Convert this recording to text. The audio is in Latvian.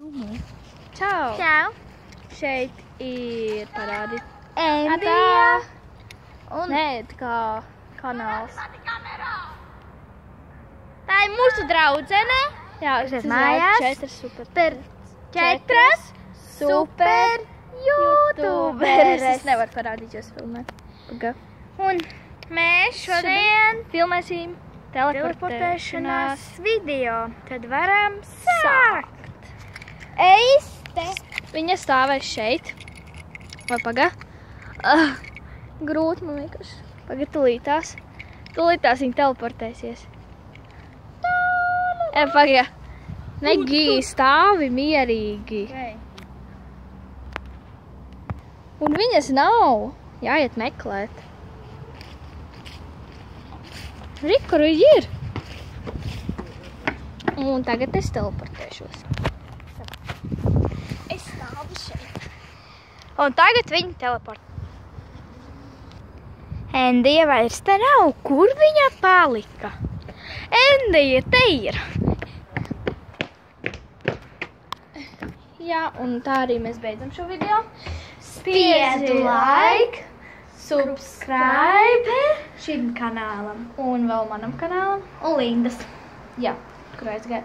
Čau! Čau! Šeit ir parādīt Endija! un nē, tā kā kanāls. Tā ir mūsu draudzene. Jā, Šeit mājās. 4 super. Četras super YouTuberes. Es YouTuberes. nevaru parādīt, jūs filmēt. Paga. Un mēs šodien Filmēsim teleportēšanās video. Tad varam sākt. Ejas te. Viņa stāvēs šeit. Vai paga? Grūti man vienkārši. Paga tulītās. Tulītās viņa teleportēsies. Paga. Negī, stāvi mierīgi. Okay. Un viņas nav. Jāiet meklēt. Rikuru ir. Un tagad es teleportēšos. Es stāvu šeit. Un tagad viņa teleportē. Endija vairs te nav. Kur viņa palika? Endija te ir. Jā, un tā arī mēs beidzam šo video. Spiedu like, subscribe šim kanālam Un vēl manam kanālam. un Lindas. Jā, kur aizgāja.